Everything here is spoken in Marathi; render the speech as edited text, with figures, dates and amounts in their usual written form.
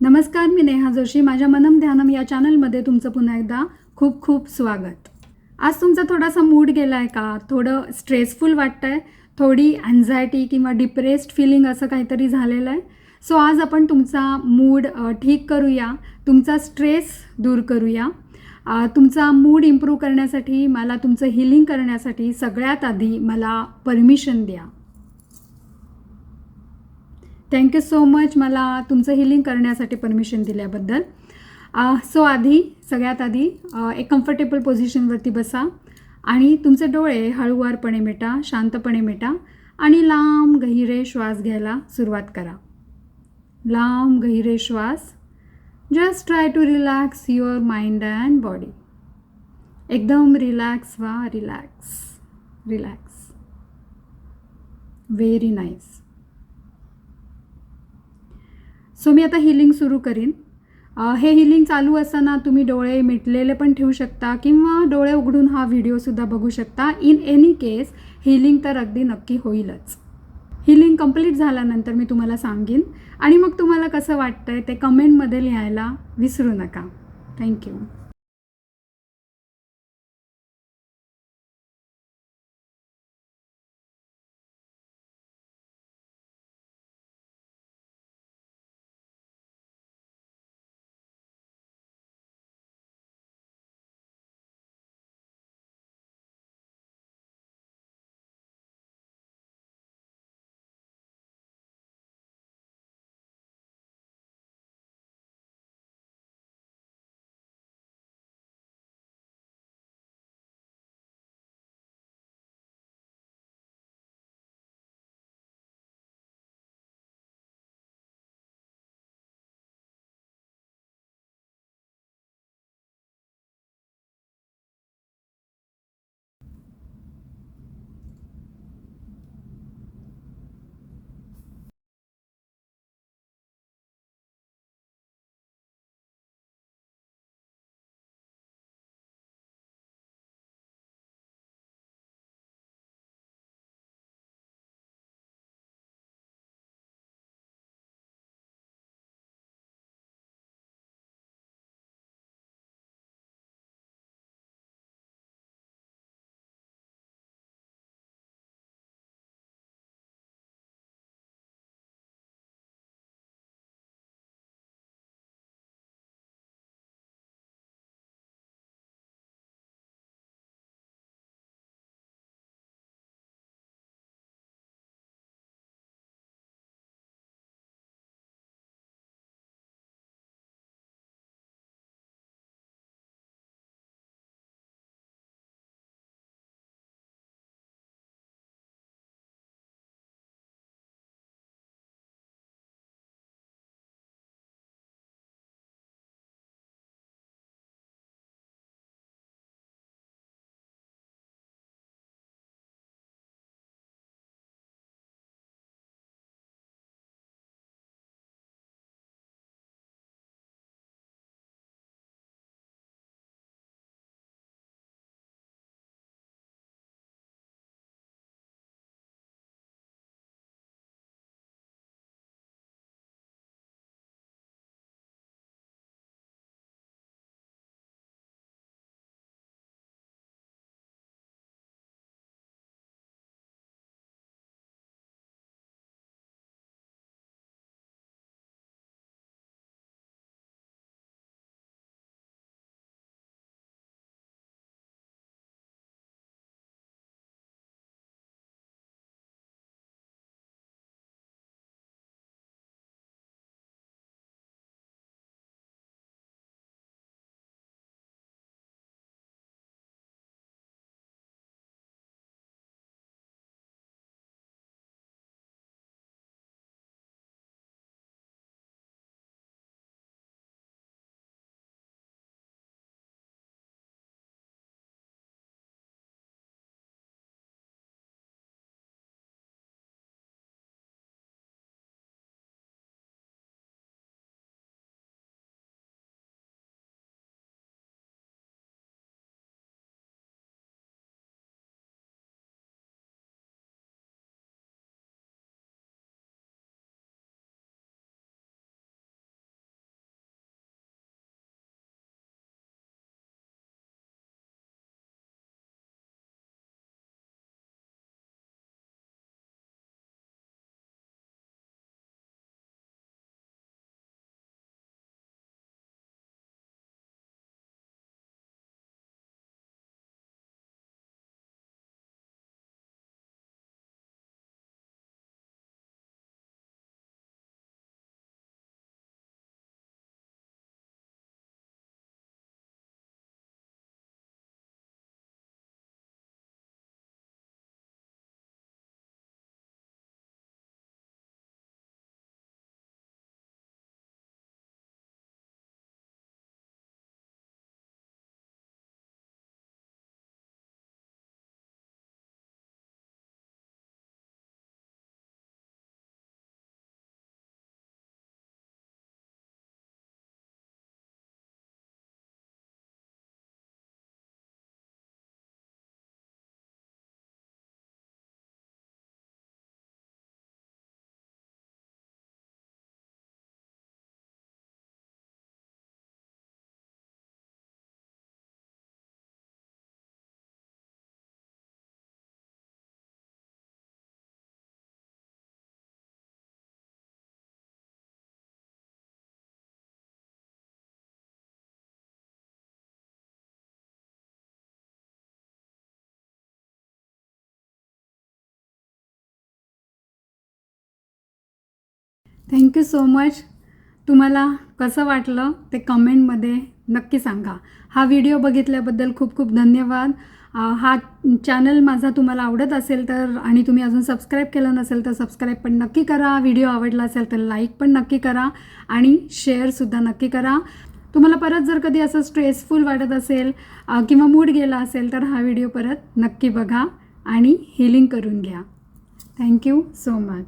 नमस्कार, मी नेहा जोशी. माझ्या मनम ध्यानम या चॅनलमध्ये तुमचं पुन्हा एकदा खूप खूप स्वागत. आज तुमचा थोडासा मूड गेला आहे का? थोडं स्ट्रेसफुल वाटतं आहे, थोडी अँझायटी किंवा डिप्रेस्ड फिलिंग असं काहीतरी झालेलं आहे. सो आज आपण तुमचा मूड ठीक करूया, तुमचा स्ट्रेस दूर करूया. तुमचा मूड इम्प्रूव्ह करण्यासाठी, मला तुमचं हिलिंग करण्यासाठी सगळ्यात आधी मला परमिशन द्या. थँक्यू सो मच मला तुमचं हिलिंग करण्यासाठी परमिशन दिल्याबद्दल. सगळ्यात आधी एक कम्फर्टेबल पोझिशनवरती बसा आणि तुमचे डोळे हळूवारपणे मिटा, शांतपणे मिटा आणि लांब गहिरे श्वास घ्यायला सुरुवात करा. लांब गहिरे श्वास. Just try to relax your mind and body. एकदम रिलॅक्स व्हा. Relax relax. Very nice. So मी आता हिलिंग सुरू करीन. हे हिलिंग चालू असताना तुम्ही डोळे मिटलेले पण ठेवू शकता किंवा डोळे उघडून हा व्हिडिओसुद्धा बघू शकता. इन एनी केस हिलिंग तर अगदी नक्की होईलच. हिलिंग कंप्लीट झाल्यानंतर मी तुम्हाला सांगेन आणि मग तुम्हाला कसं वाटतंय ते कमेंटमध्ये लिहायला विसरू नका. थँक्यू. Thank you so much. तुम्हाला कसं वाटलं ते कमेंटमध्ये नक्की सांगा. हा व्हिडिओ बघितल्याबद्दल खूप खूप धन्यवाद. हा चॅनल माझा तुम्हाला आवडत असेल तर आणि तुम्ही अजून सबस्क्राईब केलं नसेल तर सबस्क्राईब पण नक्की करा. व्हिडिओ आवडला असेल तर लाईक पण नक्की करा आणि शेअरसुद्धा नक्की करा. तुम्हाला परत जर कधी असं स्ट्रेसफुल वाटत असेल किंवा मूड गेला असेल तर हा व्हिडिओ परत नक्की बघा आणि हीलिंग करून घ्या. Thank you so much.